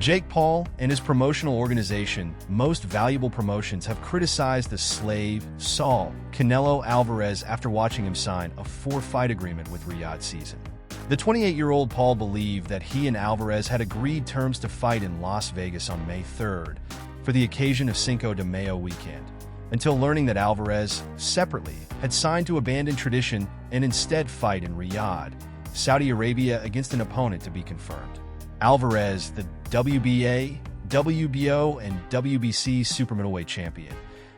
Jake Paul and his promotional organization, Most Valuable Promotions, have criticized the slave, Saul Canelo Alvarez, after watching him sign a 4-fight agreement with Riyadh Season. The 28-year-old Paul believed that he and Alvarez had agreed terms to fight in Las Vegas on May 3rd for the occasion of Cinco de Mayo weekend, until learning that Alvarez, separately, had signed to abandon tradition and instead fight in Riyadh, Saudi Arabia, against an opponent to be confirmed. Alvarez, the WBA, WBO, and WBC super middleweight champion,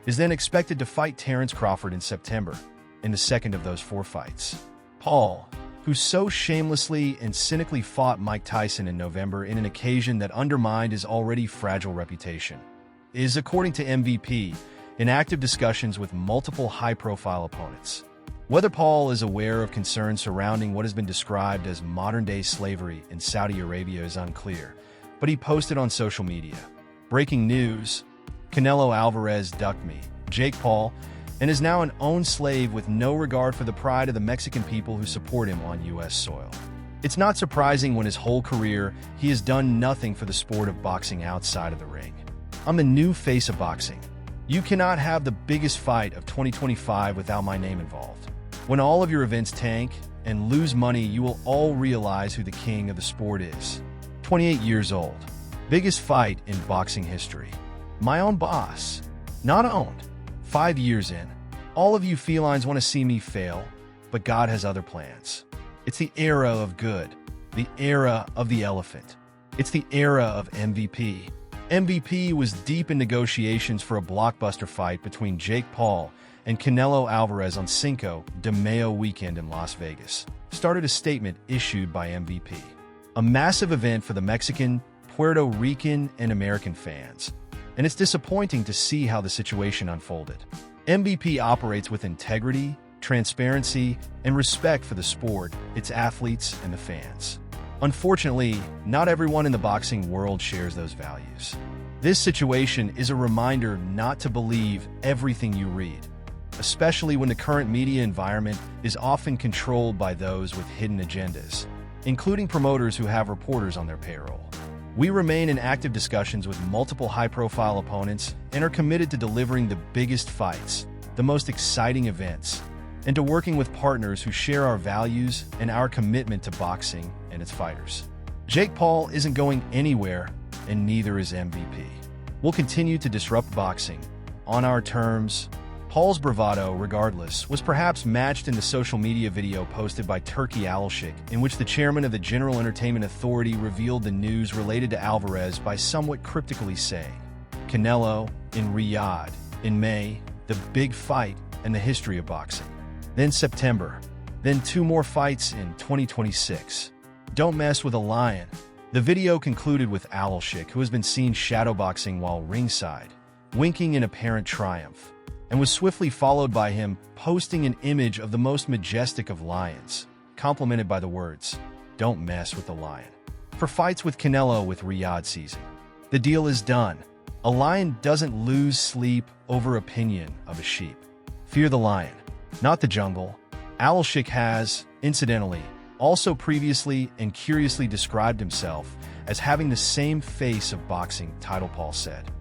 is then expected to fight Terence Crawford in September, in the second of those 4 fights. Paul, who so shamelessly and cynically fought Mike Tyson in November in an occasion that undermined his already fragile reputation, is, according to MVP, in active discussions with multiple high-profile opponents. Whether Paul is aware of concerns surrounding what has been described as modern-day slavery in Saudi Arabia is unclear, but he posted on social media, "Breaking news: Canelo Alvarez ducked me, Jake Paul, and is now an owned slave with no regard for the pride of the Mexican people who support him on U.S. soil." It's not surprising when his whole career he has done nothing for the sport of boxing outside of the ring. "I'm the new face of boxing. You cannot have the biggest fight of 2025 without my name involved. When all of your events tank and lose money, you will all realize who the king of the sport is." 28 years old. Biggest fight in boxing history. My own boss. Not owned. 5 years in. All of you felines want to see me fail, but God has other plans. It's the era of good. The era of the elephant. It's the era of MVP. MVP was deep in negotiations for a blockbuster fight between Jake Paul and Canelo Alvarez on Cinco de Mayo weekend in Las Vegas, started a statement issued by MVP. A massive event for the Mexican, Puerto Rican, and American fans. And it's disappointing to see how the situation unfolded. MVP operates with integrity, transparency, and respect for the sport, its athletes, and the fans. Unfortunately, not everyone in the boxing world shares those values. This situation is a reminder not to believe everything you read, especially when the current media environment is often controlled by those with hidden agendas, including promoters who have reporters on their payroll. We remain in active discussions with multiple high-profile opponents and are committed to delivering the biggest fights, the most exciting events, and to working with partners who share our values and our commitment to boxing and its fighters. Jake Paul isn't going anywhere, and neither is MVP. We'll continue to disrupt boxing on our terms. Paul's bravado, regardless, was perhaps matched in the social media video posted by Turki Alshik, in which the chairman of the General Entertainment Authority revealed the news related to Alvarez by somewhat cryptically saying, "Canelo, in Riyadh, in May, the big fight and the history of boxing. Then September, then 2 more fights in 2026. Don't mess with a lion." The video concluded with Alshik, who has been seen shadowboxing while ringside, winking in apparent triumph, and was swiftly followed by him posting an image of the most majestic of lions, complemented by the words, "Don't mess with the lion," for fights with Canelo with Riyadh Season. The deal is done. A lion doesn't lose sleep over opinion of a sheep. Fear the lion, not the jungle. Alshik has, incidentally, also previously and curiously described himself as having the same face of boxing, title Paul said.